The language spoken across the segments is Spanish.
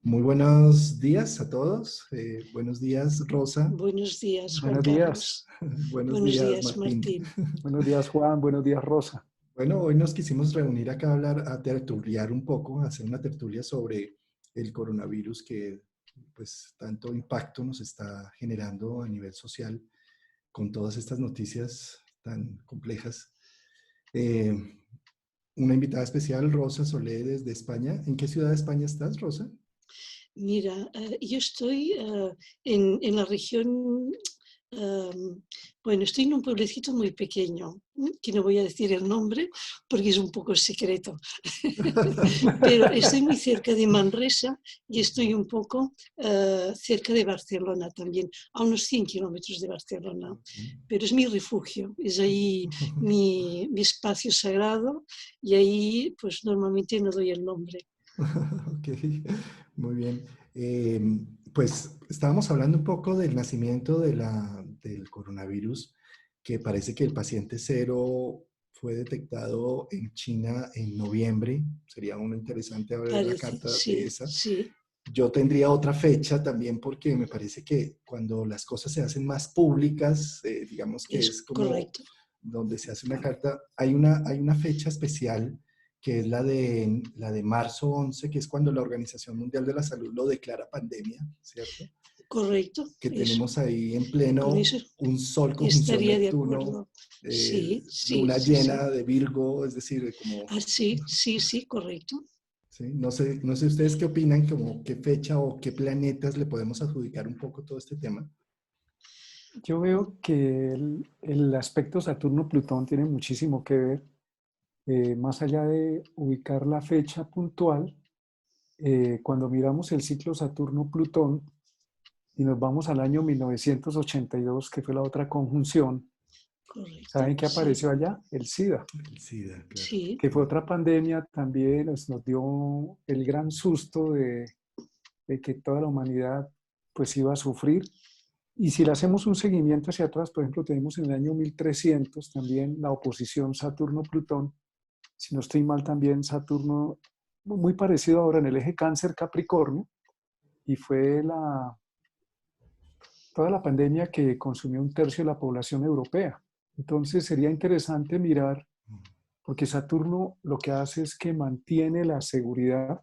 Muy buenos días a todos. Buenos días, Rosa. Buenos días, Juan Buenos días. Carlos. Buenos Buenos días, días, Martín. Martín. Buenos días, Juan. Buenos días, Rosa. Bueno, hoy nos quisimos reunir acá a hablar, a tertuliar un poco, a hacer una tertulia sobre el coronavirus que pues tanto impacto nos está generando a nivel social con todas estas noticias tan complejas. Eh, una invitada especial, Rosa Solé, desde España. ¿En qué ciudad de España estás, Rosa? Mira, yo estoy en la región, bueno, estoy en un pueblecito muy pequeño, que no voy a decir el nombre porque es un poco secreto, pero estoy muy cerca de Manresa y estoy un poco cerca de Barcelona también, a unos 100 kilómetros de Barcelona. Pero es mi refugio, es ahí mi espacio sagrado y ahí pues normalmente no doy el nombre. Ok, muy bien. Pues estábamos hablando un poco del nacimiento del coronavirus, que parece que el paciente cero fue detectado en China en noviembre. Sería muy interesante ver la Parece, carta de sí, esa. sí, Yo tendría otra fecha también porque me parece que cuando las cosas se hacen más públicas, digamos que es es como correcto. donde se hace una carta, hay una fecha especial que es la de marzo 11, que es cuando la Organización Mundial de la Salud lo declara pandemia, ¿cierto? Correcto, Que eso, tenemos ahí en con eso pleno un sol conjunción estaría de Neptuno, acuerdo. Sí, sí, luna sí, sí. llena de Virgo, es decir, como... Ah, sí, sí, sí, correcto. ¿Sí? No sé ustedes qué opinan, como qué fecha o qué planetas le podemos adjudicar un poco todo este tema. Yo veo que el aspecto Saturno-Plutón tiene muchísimo que ver, más allá de ubicar la fecha puntual. Cuando miramos el ciclo Saturno-Plutón y nos vamos al año 1982, que fue la otra conjunción, Correcto, ¿saben qué sí, apareció allá? El SIDA, El SIDA, claro. sí, que fue otra pandemia también. Nos dio el gran susto de que toda la humanidad pues iba a sufrir. Y si le hacemos un seguimiento hacia atrás, por ejemplo, tenemos en el año 1300 también la oposición Saturno-Plutón. Si no estoy mal, también Saturno, muy parecido ahora en el eje Cáncer-Capricornio, y fue toda la pandemia que consumió un tercio de la población europea. Entonces sería interesante mirar, porque Saturno lo que hace es que mantiene la seguridad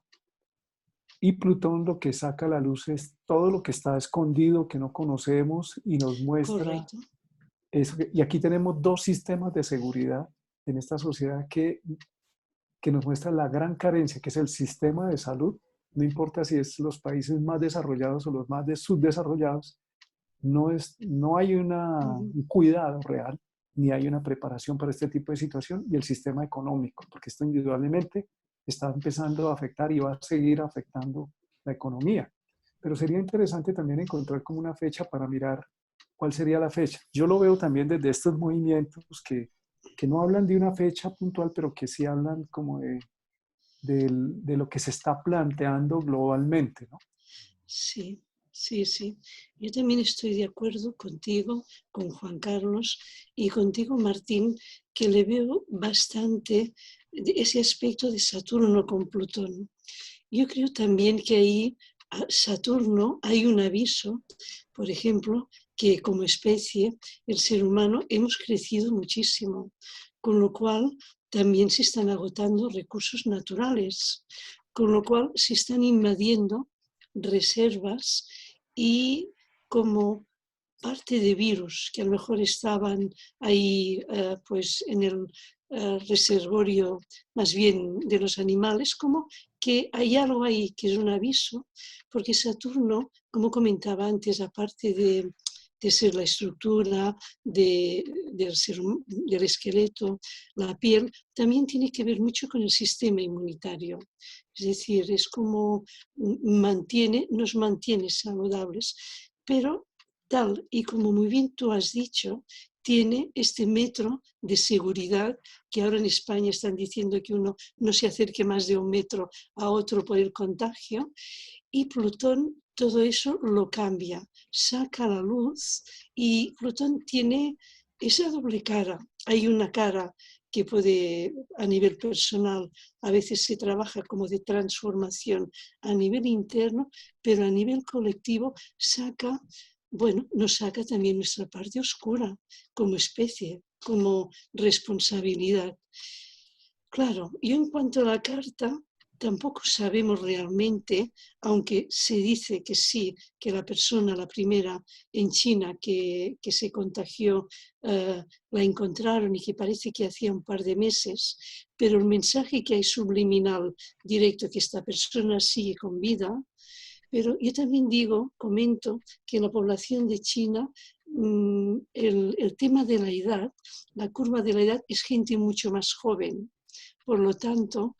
y Plutón lo que saca a la luz es todo lo que está escondido, que no conocemos y nos muestra correcto. eso. Y aquí tenemos dos sistemas de seguridad en esta sociedad que nos muestra la gran carencia, que es el sistema de salud. No importa si es los países más desarrollados o los más subdesarrollados, no hay Ujú. un cuidado real, ni hay una preparación para este tipo de situación, y el sistema económico, porque esto indudablemente está empezando a afectar y va a seguir afectando la economía. Pero sería interesante también encontrar como una fecha para mirar cuál sería la fecha. Yo lo veo también desde estos movimientos que no hablan de una fecha puntual, pero que sí hablan como de lo que se está planteando globalmente, ¿no? Sí, sí, sí. Yo también estoy de acuerdo contigo, con Juan Carlos y contigo, Martín, que le veo bastante ese aspecto de Saturno con Plutón. Yo creo también que ahí a Saturno hay un aviso, por ejemplo, que como especie, el ser humano hemos crecido muchísimo, con lo cual también se están agotando recursos naturales, con lo cual se están invadiendo reservas y como parte de virus que a lo mejor estaban ahí pues en el reservorio más bien de los animales, como que hay algo ahí que es un aviso, porque Saturno, como comentaba antes, aparte de ser la estructura del esqueleto, la piel, también tiene que ver mucho con el sistema inmunitario. Es decir, es como nos mantiene saludables, pero tal y como muy bien tú has dicho, tiene este metro de seguridad que ahora en España están diciendo que uno no se acerque más de un metro a otro por el contagio, y Plutón todo eso lo cambia, saca a la luz y Plutón tiene esa doble cara. Hay una cara que puede, a nivel personal, a veces se trabaja como de transformación a nivel interno, pero a nivel colectivo saca, bueno, nos saca también nuestra parte oscura como especie, como responsabilidad. Claro, yo en cuanto a la carta, tampoco sabemos realmente, aunque se dice que sí, que la persona, la primera en China que se contagió, la encontraron y que parece que hacía un par de meses, pero el mensaje que hay subliminal directo, que esta persona sigue con vida. Pero yo también digo, comento, que en la población de China el tema de la edad, la curva de la edad es gente mucho más joven. Por lo tanto,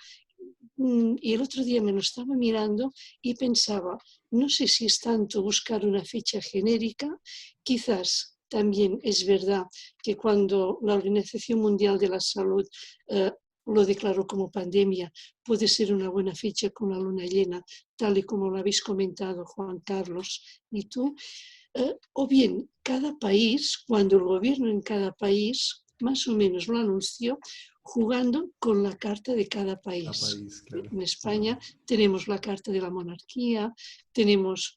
y el otro día me lo estaba mirando y pensaba, no sé si es tanto buscar una fecha genérica, quizás también es verdad que cuando la Organización Mundial de la Salud lo declaró como pandemia, puede ser una buena fecha con la luna llena, tal y como lo habéis comentado Juan Carlos y tú. O bien, cada país, cuando el gobierno en cada país más o menos lo anunció, jugando con la carta de cada A país. país, claro. En España tenemos la carta de la monarquía, tenemos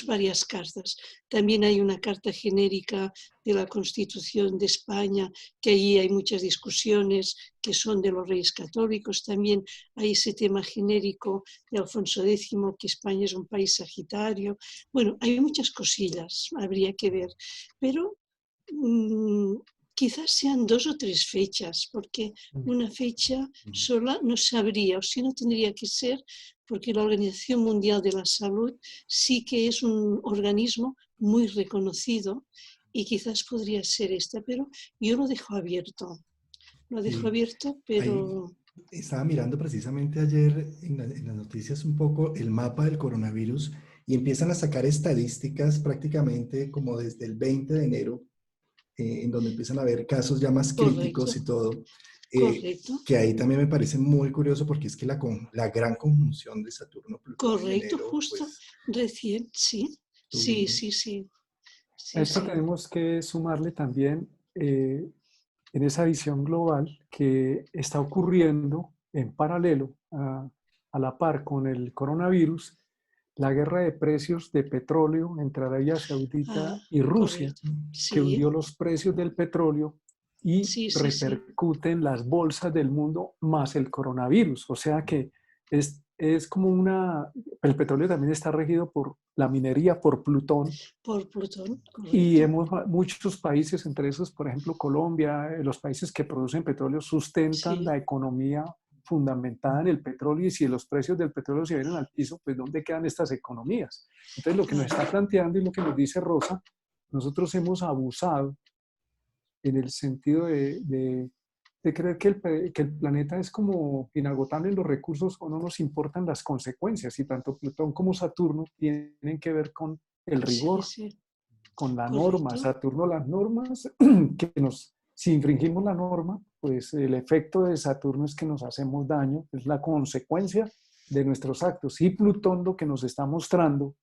varias cartas. También hay una carta genérica de la Constitución de España, que allí hay muchas discusiones, que son de los reyes católicos. También hay ese tema genérico de Alfonso X, que España es un país sagitario. Bueno, hay muchas cosillas, habría que ver. Pero quizás sean 2 o 3 fechas, porque una fecha sola no sabría, o si no tendría que ser, porque la Organización Mundial de la Salud sí que es un organismo muy reconocido y quizás podría ser esta, pero yo lo dejo abierto. Lo dejo Sí, abierto, ahí pero... estaba mirando precisamente ayer en las noticias un poco el mapa del coronavirus y empiezan a sacar estadísticas prácticamente como desde el 20 de enero, en donde empiezan a haber casos ya más Correcto, críticos y todo, correcto, que ahí también me parece muy curioso porque es que la gran conjunción de Saturno-Plutón en correcto, enero, justo, pues recién, sí, sí, sí, tuvimos... sí, A sí, esto sí. tenemos que sumarle también en esa visión global que está ocurriendo en paralelo a la par con el coronavirus, la guerra de precios de petróleo entre Arabia Saudita Ah, y Rusia, correcto, que hundió sí, los precios del petróleo y sí, sí, sí, repercute en las bolsas del mundo más el coronavirus. O sea que es como una... El petróleo también está regido por la minería, por Plutón, por Plutón, y correcto, muchos países, entre esos, por ejemplo, Colombia, los países que producen petróleo, sustentan sí, la economía fundamentada en el petróleo y si los precios del petróleo se vienen al piso, pues ¿dónde quedan estas economías? Entonces, lo que nos está claro, planteando y lo que nos dice Rosa, nosotros hemos abusado en el sentido de creer que el planeta es como inagotable en los recursos o no nos importan las consecuencias y tanto Plutón como Saturno tienen que ver con el sí, rigor, sí, con la norma. correcto, Saturno, las normas, si infringimos la norma, pues el efecto de Saturno es que nos hacemos daño, es la consecuencia de nuestros actos. Y Plutón lo que nos está mostrando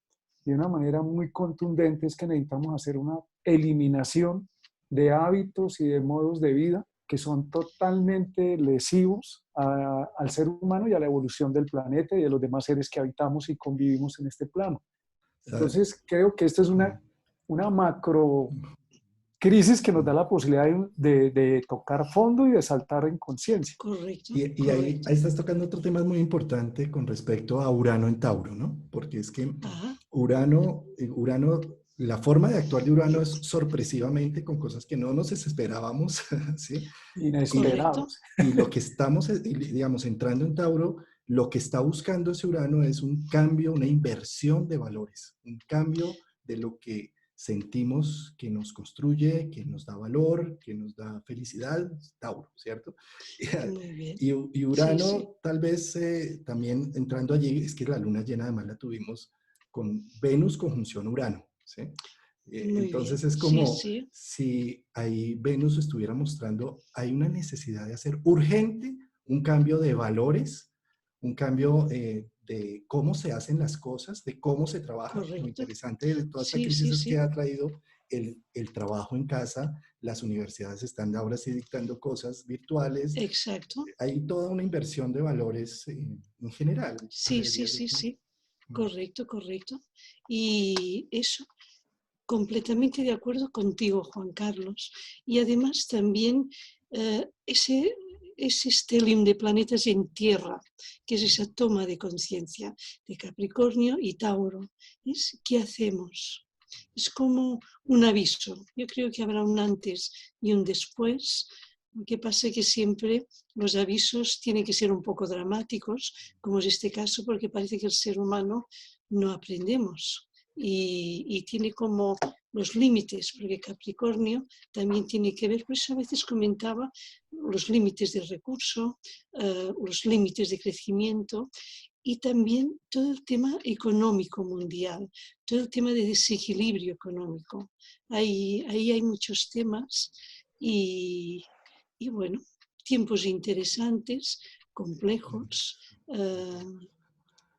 de una manera muy contundente es que necesitamos hacer una eliminación de hábitos y de modos de vida que son totalmente lesivos al ser humano y a la evolución del planeta y de los demás seres que habitamos y convivimos en este plano. Entonces, creo que esta es una macro crisis que nos da la posibilidad de tocar fondo y de saltar en conciencia. correcto, Y correcto. ahí estás tocando otro tema muy importante con respecto a Urano en Tauro, ¿no? Porque es que Ah, Urano, la forma de actuar de Urano es sorpresivamente con cosas que no nos esperábamos, ¿sí? Y, correcto, Inesperados. y lo que estamos, digamos, entrando en Tauro, lo que está buscando ese Urano es un cambio, una inversión de valores, un cambio de lo que sentimos que nos construye, que nos da valor, que nos da felicidad, Tauro, ¿cierto? muy bien. Y Sí, sí, Urano, tal vez también entrando allí, es que la luna llena además la tuvimos con Venus conjunción Urano, ¿sí? muy Entonces bien. es Sí, como sí, si ahí Venus estuviera mostrando, hay una necesidad de hacer urgente un cambio de valores, un cambio de cómo se hacen las cosas, de cómo se trabaja. Lo correcto. interesante de toda esta Sí, crisis sí, es que sí, ha traído el trabajo en casa, las universidades están ahora sí dictando cosas virtuales. Exacto. Hay toda una inversión de valores en general. Sí, sí, sí, sí. Correcto, correcto. Y eso, completamente de acuerdo contigo, Juan Carlos. Y además también ese stellium de planetas en Tierra, que es esa toma de conciencia de Capricornio y Tauro. Es ¿qué hacemos? Es como un aviso. Yo creo que habrá un antes y un después. Lo que pasa es que siempre los avisos tienen que ser un poco dramáticos, como es este caso, porque parece que el ser humano no aprendemos y tiene como los límites, porque Capricornio también tiene que ver, por eso a veces comentaba los límites del recurso, los límites de crecimiento y también todo el tema económico mundial, todo el tema de desequilibrio económico. Ahí hay muchos temas y bueno, tiempos interesantes, complejos.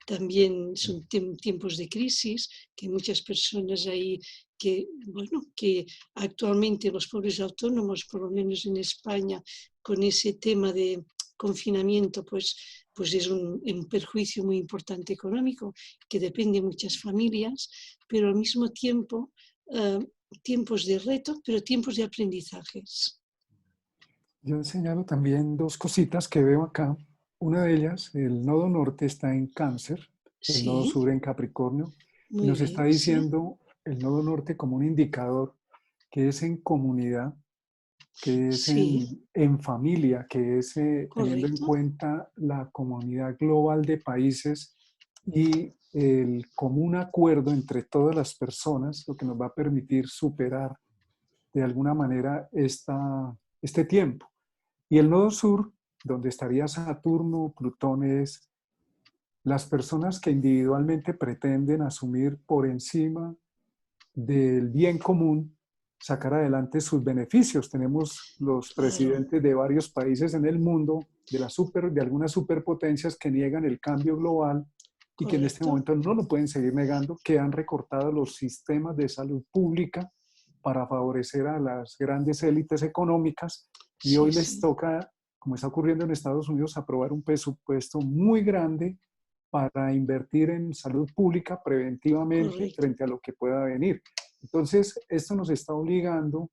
También son tiempos de crisis, que hay muchas personas ahí que, bueno, que actualmente los pobres autónomos, por lo menos en España, con ese tema de confinamiento, pues es un perjuicio muy importante económico que depende de muchas familias, pero al mismo tiempo tiempos de reto, pero tiempos de aprendizajes. Yo señalo también dos cositas que veo acá. Una de ellas, el nodo norte está en Cáncer, el nodo Sí, sur en Capricornio, y muy nos está bien, sí, diciendo el nodo norte como un indicador que es en comunidad, que es sí, en familia, que es teniendo en correcto, cuenta la comunidad global de países y el común acuerdo entre todas las personas, lo que nos va a permitir superar de alguna manera este tiempo. Y el nodo sur, donde estaría Saturno, Plutón, es las personas que individualmente pretenden asumir por encima del bien común, sacar adelante sus beneficios. Tenemos los claro, presidentes de varios países en el mundo, de algunas superpotencias que niegan el cambio global y que en este correcto. momento no lo pueden seguir negando, que han recortado los sistemas de salud pública para favorecer a las grandes élites económicas y Sí, hoy les sí, toca, como está ocurriendo en Estados Unidos, aprobar un presupuesto muy grande para invertir en salud pública preventivamente correcto. frente a lo que pueda venir. Entonces, esto nos está obligando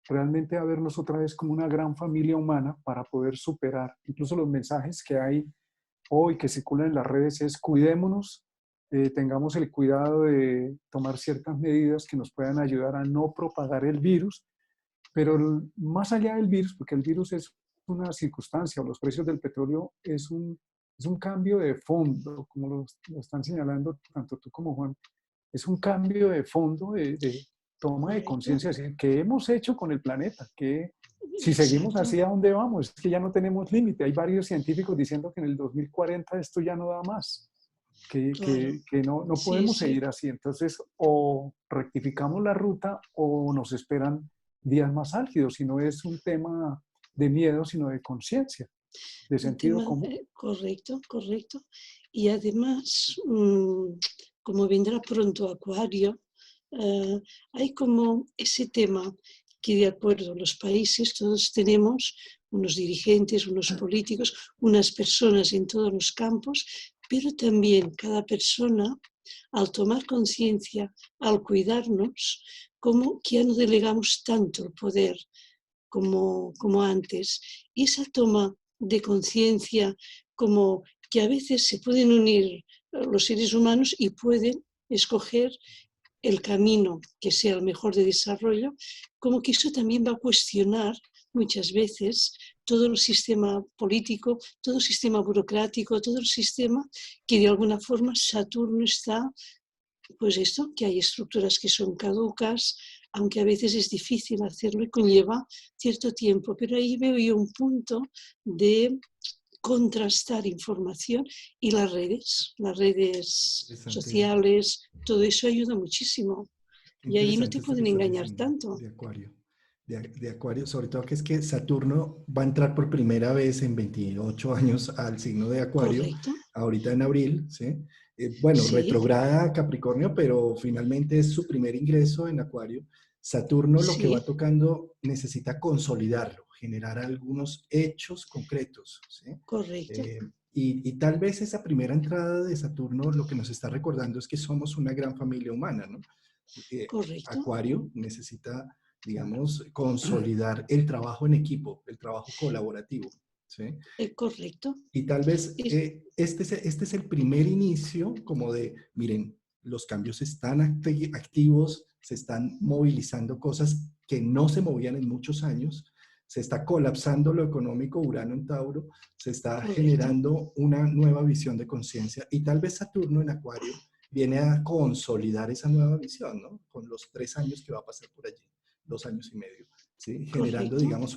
realmente a vernos otra vez como una gran familia humana para poder superar incluso los mensajes que hay hoy que circulan en las redes es cuidémonos, tengamos el cuidado de tomar ciertas medidas que nos puedan ayudar a no propagar el virus, pero más allá del virus, porque el virus es una circunstancia, o los precios del petróleo es un cambio de fondo, como lo están señalando tanto tú como Juan, es un cambio de fondo, de toma de Correcto, conciencia, es decir, ¿qué hemos hecho con el planeta? ¿Qué, si seguimos exacto, así, ¿a dónde vamos? Es que ya no tenemos límite. Hay varios científicos diciendo que en el 2040 esto ya no da más, claro. que no Sí, podemos sí, seguir así. Entonces, o rectificamos la ruta o nos esperan días más álgidos, y no es un tema de miedo, sino de conciencia, de un sentido tema común. correcto, correcto. Y además, como vendrá pronto Acuario, hay como ese tema que de acuerdo los países todos tenemos unos dirigentes, unos políticos, unas personas en todos los campos, pero también cada persona al tomar conciencia, al cuidarnos, como que ya no delegamos tanto el poder como antes. Y esa toma de conciencia, como que a veces se pueden unir los seres humanos y pueden escoger el camino que sea el mejor de desarrollo, como que eso también va a cuestionar muchas veces todo el sistema político, todo el sistema burocrático, todo el sistema que de alguna forma Saturno está, pues esto, que hay estructuras que son caducas, aunque a veces es difícil hacerlo y conlleva cierto tiempo, pero ahí veo yo un punto de contrastar información y las redes Interesante, sociales, todo eso ayuda muchísimo. Y ahí no te interesante esto que pueden estás engañar diciendo tanto. de Acuario. De Acuario, sobre todo que es que Saturno va a entrar por primera vez en 28 años al signo de Acuario, Correcto. ahorita en abril, ¿sí? Bueno, Sí, retrograda Capricornio, pero finalmente es su primer ingreso en Acuario. Saturno lo que va Sí, tocando necesita consolidarlo, generar algunos hechos concretos, ¿sí? correcto, Eh, y tal vez esa primera entrada de Saturno lo que nos está recordando es que somos una gran familia humana, ¿no? correcto, Acuario necesita, digamos, consolidar el trabajo en equipo, el trabajo colaborativo, ¿sí? correcto. Y tal vez Es, este es el primer inicio como de, miren, los cambios están activos, se están movilizando cosas que no se movían en muchos años, se está colapsando lo económico, Urano en Tauro, se está correcto, generando una nueva visión de conciencia y tal vez Saturno en Acuario viene a consolidar esa nueva visión, ¿no? Con los 3 años que va a pasar por allí, 2 años y medio, ¿sí? Generando, correcto. digamos,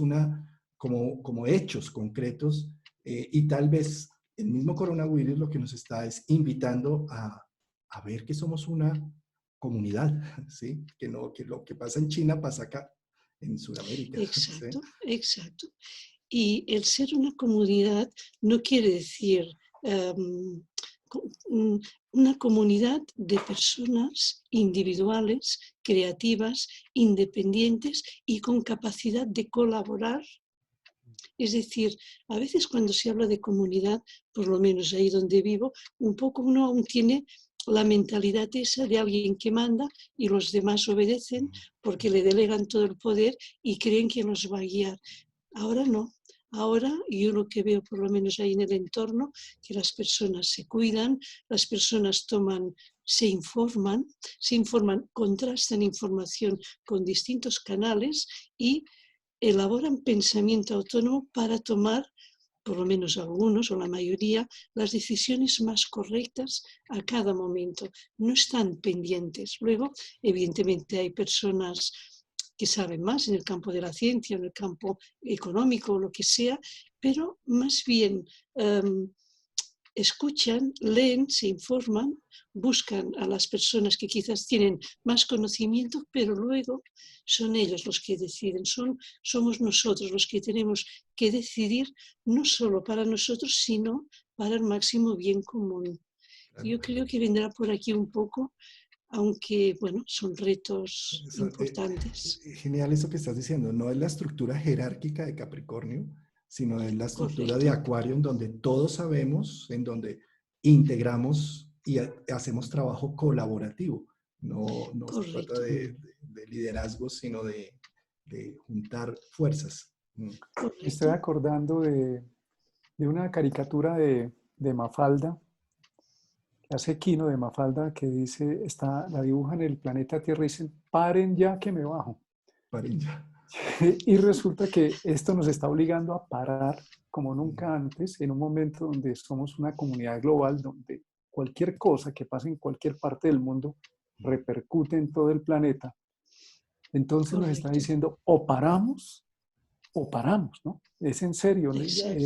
como hechos concretos y tal vez el mismo coronavirus lo que nos está es invitando a ver que somos una comunidad, ¿sí? Que lo que pasa en China pasa acá, en Sudamérica, ¿sí? Exacto, exacto. Y el ser una comunidad no quiere decir em, una comunidad de personas individuales, creativas, independientes y con capacidad de colaborar. Es decir, a veces cuando se habla de comunidad, por lo menos ahí donde vivo, un poco uno aún tiene la mentalidad esa de alguien que manda y los demás obedecen porque le delegan todo el poder y creen que los va a guiar. Ahora no. Ahora yo lo que veo, por lo menos ahí en el entorno, que las personas se cuidan, las personas se informan, contrastan información con distintos canales y elaboran pensamiento autónomo para tomar, por lo menos algunos o la mayoría, las decisiones más correctas a cada momento. No están pendientes. Luego, evidentemente, hay personas que saben más en el campo de la ciencia, en el campo económico, lo que sea, pero más bien escuchan, leen, se informan, buscan a las personas que quizás tienen más conocimiento, pero luego son ellos los que deciden, somos nosotros los que tenemos que decidir no solo para nosotros, sino para el máximo bien común. Claro. Yo creo que vendrá por aquí un poco, aunque, bueno, son retos Eso, importantes. genial eso que estás diciendo. No es la estructura jerárquica de Capricornio, sino es la estructura de Correcto, Acuario en donde todos sabemos, en donde integramos y hacemos trabajo colaborativo. No se trata correcto, de liderazgo, sino de juntar fuerzas. Mm. Me estoy correcto. acordando de una caricatura de Mafalda, que hace Quino de Mafalda, que dice, la dibuja en el planeta Tierra y dicen, paren ya que me bajo. Paren ya. Y resulta que esto nos está obligando a parar como nunca antes, en un momento donde somos una comunidad global, donde cualquier cosa que pase en cualquier parte del mundo repercute en todo el planeta. Entonces nos está Correcto, diciendo, o paramos, ¿no? Es en serio, ¿no? exacto,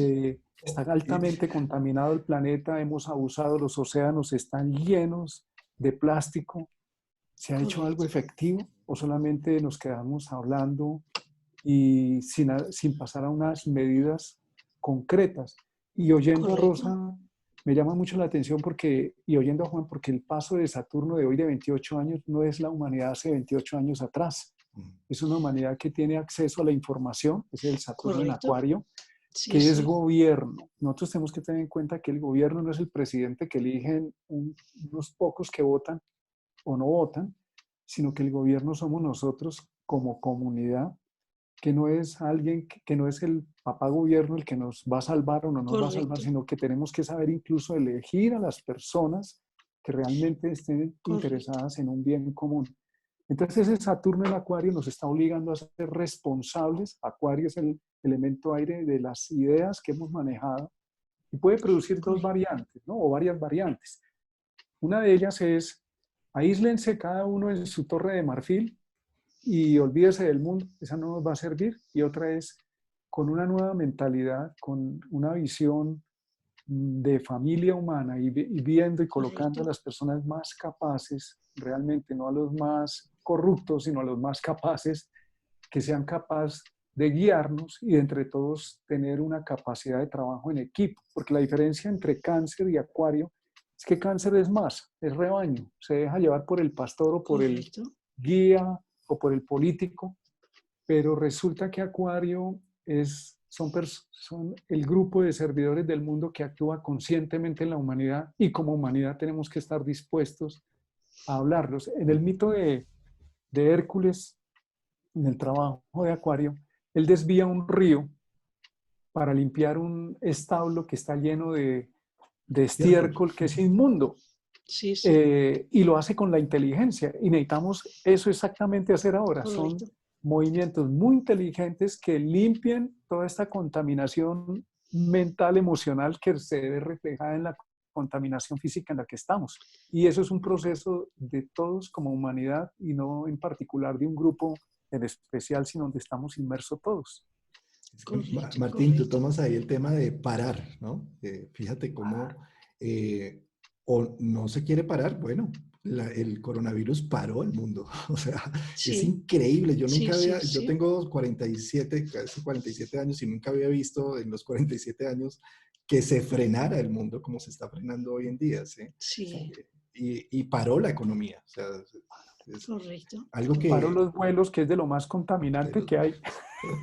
Está altamente contaminado el planeta, hemos abusado, los océanos están llenos de plástico. ¿Se ha hecho algo correcto, efectivo o solamente nos quedamos hablando y sin pasar a unas medidas concretas? Y oyendo a correcto, Rosa, me llama mucho la atención y oyendo a Juan, porque el paso de Saturno de hoy de 28 años no es la humanidad hace 28 años atrás. Es una humanidad que tiene acceso a la información, es el Saturno en correcto. Acuario, Sí, que es sí, gobierno. Nosotros tenemos que tener en cuenta que el gobierno no es el presidente que eligen unos pocos que votan o no votan, sino que el gobierno somos nosotros como comunidad, que no es alguien, que no es el papá gobierno el que nos va a salvar o no nos va a salvar, correcto, sino que tenemos que saber incluso elegir a las personas que realmente estén correcto, interesadas en un bien común. Entonces ese Saturno en Acuario nos está obligando a ser responsables. Acuario es el elemento aire de las ideas que hemos manejado y puede producir dos correcto, variantes, ¿no? O varias variantes. Una de ellas es, aíslense cada uno en su torre de marfil y olvídese del mundo, esa no nos va a servir. Y otra es, con una nueva mentalidad, con una visión de familia humana y viendo y colocando a correcto, las personas más capaces, realmente no a los más corruptos, sino a los más capaces, que sean capaces de guiarnos y de entre todos tener una capacidad de trabajo en equipo, porque la diferencia entre Cáncer y Acuario es que Cáncer es más, es rebaño, se deja llevar por el pastor o por el correcto, guía o por el político, pero resulta que Acuario son el grupo de servidores del mundo que actúa conscientemente en la humanidad y como humanidad tenemos que estar dispuestos a hablarlos. En el mito de Hércules, en el trabajo de Acuario, él desvía un río para limpiar un establo que está lleno de estiércol que es inmundo. Sí, sí. Y lo hace con la inteligencia. Y necesitamos eso exactamente hacer ahora. Correcto. Son movimientos muy inteligentes que limpian toda esta contaminación mental, emocional que se ve reflejada en la contaminación física en la que estamos. Y eso es un proceso de todos como humanidad y no en particular de un grupo en especial, sino donde estamos inmersos todos. Correcto, Martín, tú correcto. tomas ahí el tema de parar, ¿no? Fíjate cómo o no se quiere parar, bueno, el coronavirus paró el mundo, o sea, es Sí, increíble, yo sí, nunca sí, había, yo sí. tengo 47, casi 47 años y nunca había visto en los 47 años que se frenara el mundo como se está frenando hoy en día, ¿sí? Sí, Y paró la economía, o sea, es correcto, algo Paro que... los vuelos, que es de lo más contaminante que hay.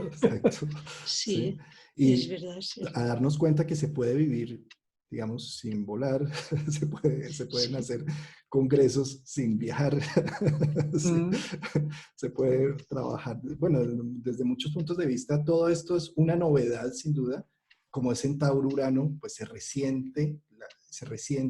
Exacto, ¿sí? sí, es Y verdad, es a verdad. darnos cuenta que se puede vivir, digamos, sin volar, se pueden Sí, hacer congresos sin viajar, sí, Mm, se puede trabajar. Bueno, desde muchos puntos de vista, todo esto es una novedad, sin duda. Como es en Tauro Urano, pues se resiente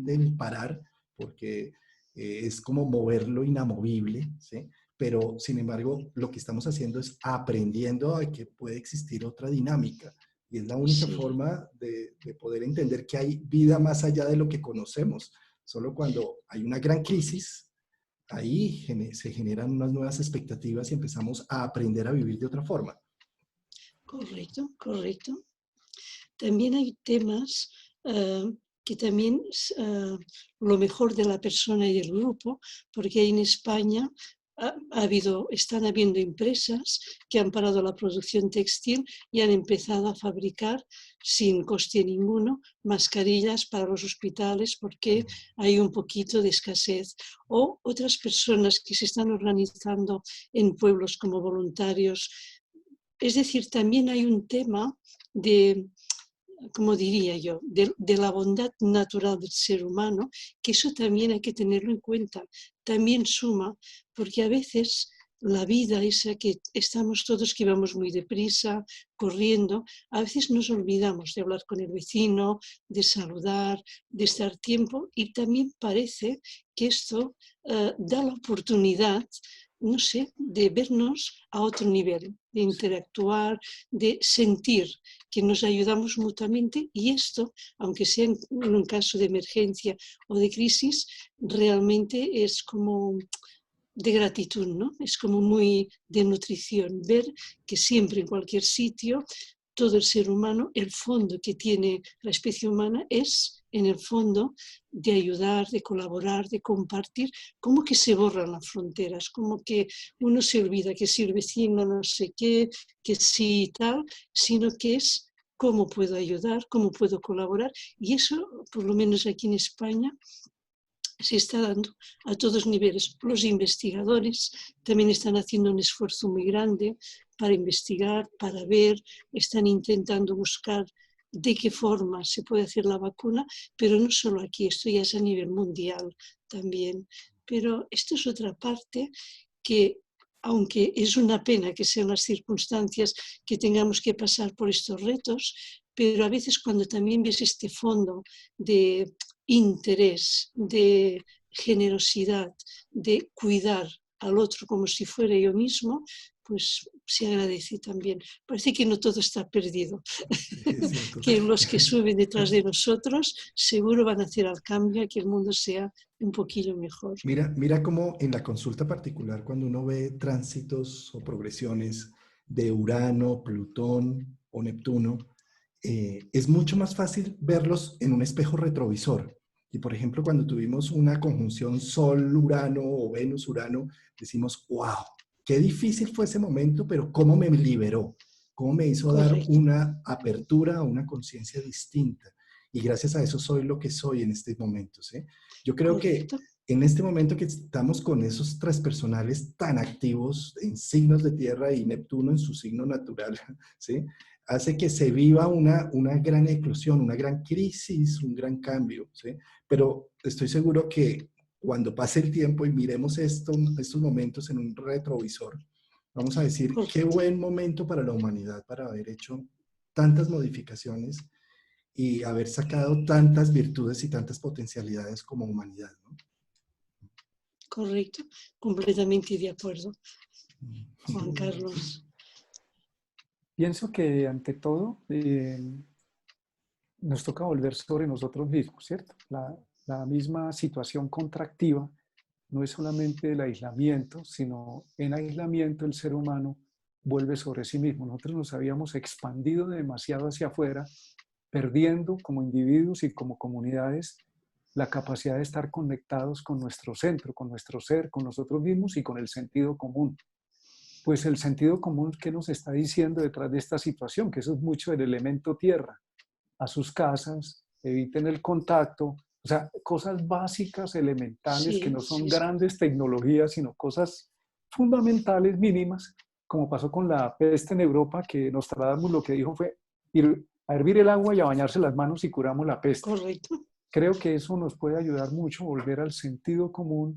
el parar, porque es como mover lo inamovible, ¿sí? Pero sin embargo lo que estamos haciendo es aprendiendo a que puede existir otra dinámica y es la única sí. forma de poder entender que hay vida más allá de lo que conocemos. Solo cuando hay una gran crisis, ahí se generan unas nuevas expectativas y empezamos a aprender a vivir de otra forma. Correcto, correcto. También hay temas que también lo mejor de la persona y del grupo, porque en España están habiendo empresas que han parado la producción textil y han empezado a fabricar sin coste ninguno mascarillas para los hospitales porque hay un poquito de escasez. O otras personas que se están organizando en pueblos como voluntarios. Es decir, también hay un tema de, como diría yo, de la bondad natural del ser humano, que eso también hay que tenerlo en cuenta. También suma, porque a veces la vida esa que estamos todos que vamos muy deprisa, corriendo, a veces nos olvidamos de hablar con el vecino, de saludar, de estar tiempo, y también parece que esto da la oportunidad, no sé, de vernos a otro nivel, de interactuar, de sentir que nos ayudamos mutuamente, y esto, aunque sea en un caso de emergencia o de crisis, realmente es como de gratitud, ¿no? Es como muy de nutrición, ver que siempre en cualquier sitio todo el ser humano, el fondo que tiene la especie humana es, en el fondo, de ayudar, de colaborar, de compartir, como que se borran las fronteras, como que uno se olvida que si el vecino no sé qué, que sí y tal, sino que es cómo puedo ayudar, cómo puedo colaborar, y eso, por lo menos aquí en España, se está dando a todos niveles. Los investigadores también están haciendo un esfuerzo muy grande para investigar, para ver, están intentando buscar de qué forma se puede hacer la vacuna, pero no solo aquí, esto ya es a nivel mundial también. Pero esto es otra parte que, aunque es una pena que sean las circunstancias que tengamos que pasar por estos retos, pero a veces cuando también ves este fondo de interés, de generosidad, de cuidar al otro como si fuera yo mismo, pues se agradece también. Parece que no todo está perdido, Sí, es cierto. que los que suben detrás de nosotros seguro van a hacer al cambio a que el mundo sea un poquillo mejor. Mira cómo en la consulta particular, cuando uno ve tránsitos o progresiones de Urano, Plutón o Neptuno, es mucho más fácil verlos en un espejo retrovisor. Y por ejemplo, cuando tuvimos una conjunción Sol-Urano o Venus-Urano, decimos, wow, qué difícil fue ese momento, pero cómo me liberó, cómo me hizo dar Correcto, una apertura a una conciencia distinta. Y gracias a eso soy lo que soy en estos momentos, ¿eh? Yo creo que correcto. en este momento que estamos con esos transpersonales tan activos en signos de tierra y Neptuno en su signo natural, ¿sí? Hace que se viva una gran eclosión, una gran crisis, un gran cambio, ¿sí? Pero estoy seguro que cuando pase el tiempo y miremos estos momentos en un retrovisor, vamos a decir, qué Correcto. buen momento para la humanidad para haber hecho tantas modificaciones y haber sacado tantas virtudes y tantas potencialidades como humanidad, ¿no? Correcto, completamente de acuerdo, Juan Carlos. Pienso que ante todo nos toca volver sobre nosotros mismos, ¿cierto? La misma situación contractiva no es solamente el aislamiento, sino en aislamiento el ser humano vuelve sobre sí mismo. Nosotros nos habíamos expandido demasiado hacia afuera, perdiendo como individuos y como comunidades la capacidad de estar conectados con nuestro centro, con nuestro ser, con nosotros mismos y con el sentido común. Pues el sentido común que nos está diciendo detrás de esta situación, que eso es mucho el elemento tierra, a sus casas, eviten el contacto, o sea, cosas básicas, elementales, que Sí, no son sí, sí. grandes tecnologías, sino cosas fundamentales, mínimas, como pasó con la peste en Europa, que Nostradamus lo que dijo fue ir a hervir el agua y a bañarse las manos y curamos la peste. Correcto. Creo que eso nos puede ayudar mucho, volver al sentido común.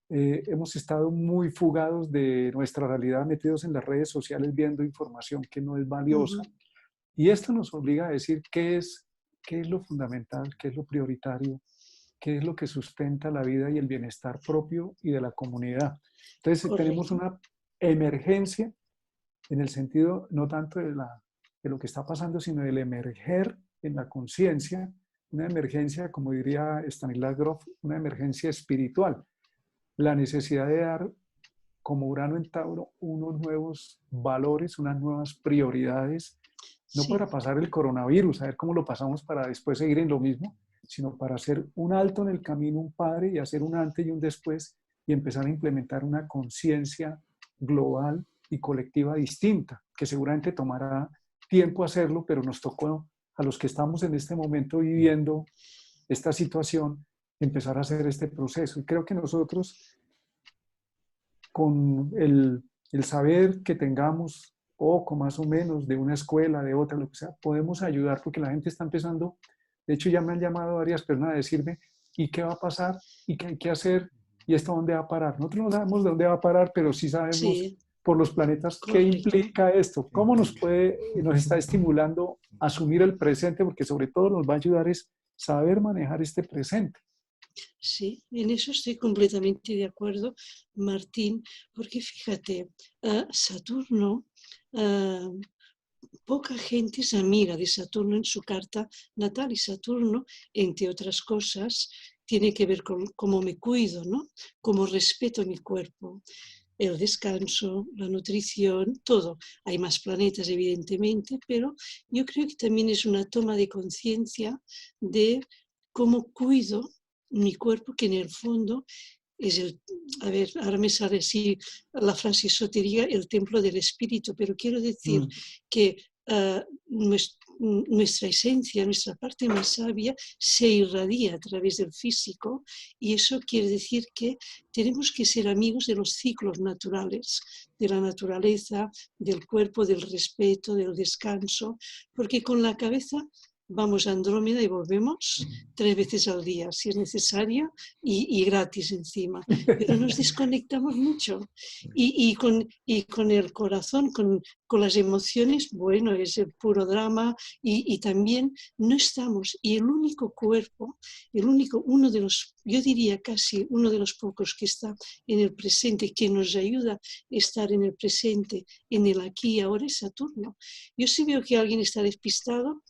Hemos estado muy fugados de nuestra realidad, metidos en las redes sociales viendo información que no es valiosa. Y esto nos obliga a decir qué es lo fundamental, qué es lo prioritario, qué es lo que sustenta la vida y el bienestar propio y de la comunidad. Entonces tenemos Correcto. una emergencia en el sentido no tanto de lo que está pasando, sino del emerger en la conciencia, una emergencia, como diría Stanislav Grof, una emergencia espiritual. La necesidad de dar, como Urano en Tauro, unos nuevos valores, unas nuevas prioridades, no Sí, para pasar el coronavirus, a ver cómo lo pasamos para después seguir en lo mismo, sino para hacer un alto en el camino, un padre, y hacer un antes y un después, y empezar a implementar una conciencia global y colectiva distinta, que seguramente tomará tiempo hacerlo, pero nos tocó a los que estamos en este momento viviendo esta situación, empezar a hacer este proceso. Y creo que nosotros, con el saber que tengamos poco más o menos de una escuela, de otra, lo que sea, podemos ayudar porque la gente está empezando. De hecho, ya me han llamado varias personas a decirme, ¿y qué va a pasar? ¿Y qué hay que hacer? ¿Y esto dónde va a parar? Nosotros no sabemos dónde va a parar, pero sí sabemos sí, por los planetas qué correcto. implica esto, ¿Qué cómo implica? nos está estimulando a asumir el presente, porque sobre todo nos va a ayudar es saber manejar este presente. Sí, en eso estoy completamente de acuerdo, Martín, porque fíjate, Saturno, ah, poca gente es amiga de Saturno en su carta natal y Saturno, entre otras cosas, tiene que ver con cómo me cuido, ¿no? Cómo respeto mi cuerpo, el descanso, la nutrición, todo. Hay más planetas, evidentemente, pero yo creo que también es una toma de conciencia de cómo cuido mi cuerpo, que en el fondo es el, a ver, ahora me sale así la frase esotérica, el templo del espíritu, pero quiero decir que nuestra esencia, nuestra parte más sabia se irradia a través del físico y eso quiere decir que tenemos que ser amigos de los ciclos naturales, de la naturaleza, del cuerpo, del respeto, del descanso, porque con la cabeza vamos a Andrómeda y volvemos 3 veces al día, si es necesario, y gratis encima. Pero nos desconectamos mucho. Y con el corazón, con las emociones, bueno, es el puro drama y también no estamos. Y el único cuerpo, uno de los, yo diría casi uno de los pocos que está en el presente, que nos ayuda a estar en el presente, en el aquí y ahora, es Saturno. Yo si veo que alguien está despistado,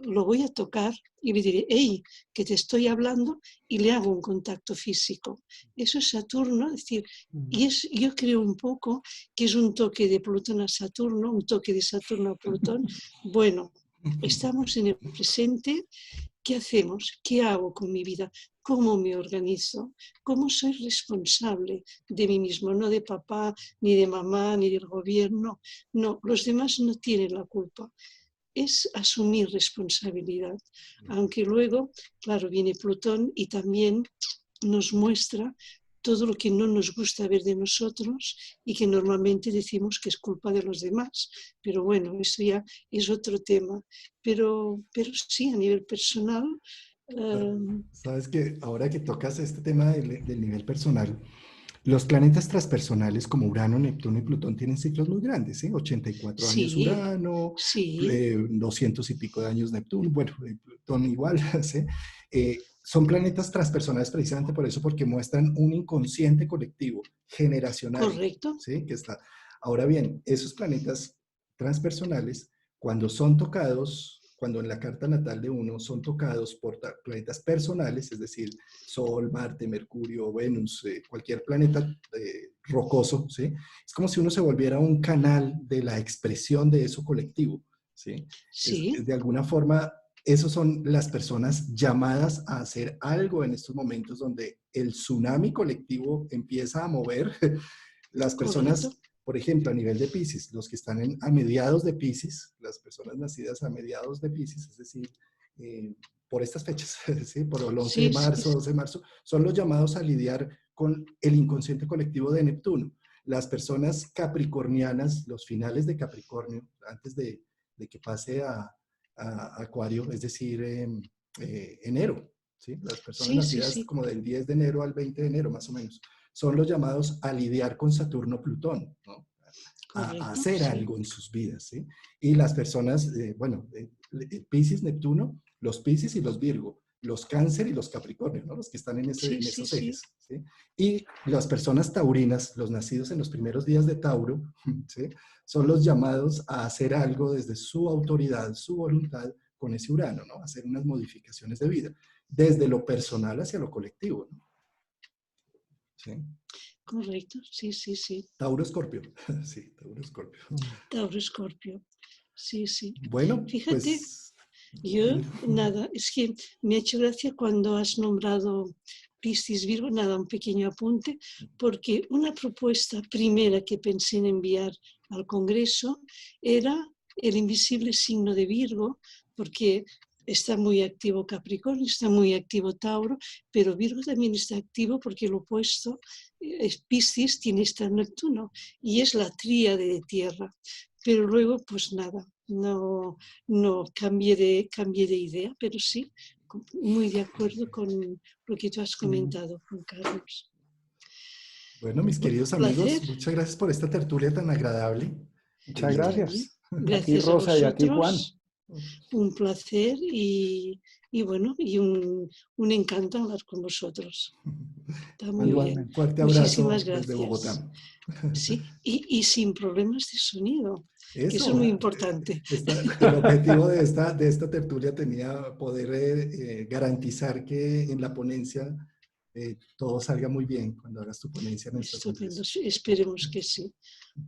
lo voy a tocar y le diré, hey, que te estoy hablando, y le hago un contacto físico. Eso es Saturno, es decir, yo creo un poco que es un toque de Plutón a Saturno, un toque de Saturno a Plutón. Bueno, estamos en el presente, ¿qué hacemos? ¿Qué hago con mi vida? ¿Cómo me organizo? ¿Cómo soy responsable de mí mismo? No de papá, ni de mamá, ni del gobierno. No, los demás no tienen la culpa. Es asumir responsabilidad, aunque luego, claro, viene Plutón y también nos muestra todo lo que no nos gusta ver de nosotros y que normalmente decimos que es culpa de los demás. Pero bueno, eso ya es otro tema. Pero sí, a nivel personal... Sabes que ahora que tocas este tema del nivel personal, los planetas transpersonales como Urano, Neptuno y Plutón tienen ciclos muy grandes, ¿sí? 84 años sí, Urano, sí, 200 y pico de años Neptuno, bueno, Plutón igual, ¿sí? Son planetas transpersonales precisamente por eso, porque muestran un inconsciente colectivo, generacional, correcto, ¿sí? Que está. Ahora bien, esos planetas transpersonales, cuando son tocados, cuando en la carta natal de uno son tocados por planetas personales, es decir, Sol, Marte, Mercurio, Venus, cualquier planeta rocoso, ¿sí? Es como si uno se volviera un canal de la expresión de eso colectivo, ¿sí? sí, De alguna forma, esos son las personas llamadas a hacer algo en estos momentos donde el tsunami colectivo empieza a mover las correcto, personas, por ejemplo, a nivel de Piscis, los que están a mediados de Piscis, las personas nacidas a mediados de Piscis, es decir, por estas fechas, ¿sí? Por el 11 de sí, sí, marzo, 12 de marzo, son los llamados a lidiar con el inconsciente colectivo de Neptuno. Las personas capricornianas, los finales de Capricornio, antes de que pase a Acuario, es decir, enero, ¿sí? Las personas sí, sí, nacidas sí, como del 10 de enero al 20 de enero, más o menos, son los llamados a lidiar con Saturno-Plutón, ¿no? A correcto, hacer sí, algo en sus vidas, ¿sí? Y las personas, bueno, Piscis, Neptuno, los Piscis y los Virgo, los Cáncer y los Capricornio, ¿no? Los que están sí, en sí, esos sí, ejes, ¿sí? Y las personas taurinas, los nacidos en los primeros días de Tauro, ¿sí? Son los llamados a hacer algo desde su autoridad, su voluntad con ese Urano, ¿no? Hacer unas modificaciones de vida, desde lo personal hacia lo colectivo, ¿no? ¿Sí? correcto, sí, sí, sí. Tauro Escorpio, sí, Tauro Escorpio. Tauro Escorpio, sí, sí. Bueno, Fíjate, pues, yo nada, es que me ha hecho gracia cuando has nombrado Piscis Virgo, nada, un pequeño apunte, porque una propuesta primera que pensé en enviar al Congreso era el invisible signo de Virgo, porque está muy activo Capricornio, está muy activo Tauro, pero Virgo también está activo porque el opuesto, Piscis, tiene este Neptuno y es la tríade de tierra. Pero luego, pues nada, no cambié de idea, pero sí, muy de acuerdo con lo que tú has comentado, Juan Carlos. bueno, mis Bueno, queridos un placer, amigos, muchas gracias por esta tertulia tan agradable. Muchas yo también. gracias. A ti, Gracias a Rosa, y a ti, Juan. vosotros, un placer y bueno, y un encanto hablar con vosotros. Está muy bien. Igualmente. Fuerte Muchísimas abrazo desde gracias. Bogotá. Sí, y sin problemas de sonido, que eso es Eso, muy importante. el objetivo de esta tertulia tenía poder garantizar que en la ponencia todo salga muy bien cuando hagas tu ponencia en nuestro Estupendo, congreso. sí, esperemos que sí.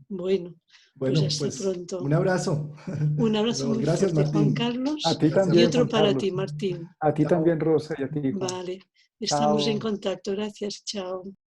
Bueno, pues Bueno, hasta pues un pronto. abrazo. Un abrazo Bueno, muy gracias, fuerte, Juan Martín. A Carlos, ti Gracias, y también, otro Juan Rosa. para ti, Carlos. Martín. A ti también, Chao. Rosa, y a ti, Juan. Vale, estamos en Chao. contacto. Gracias, chao.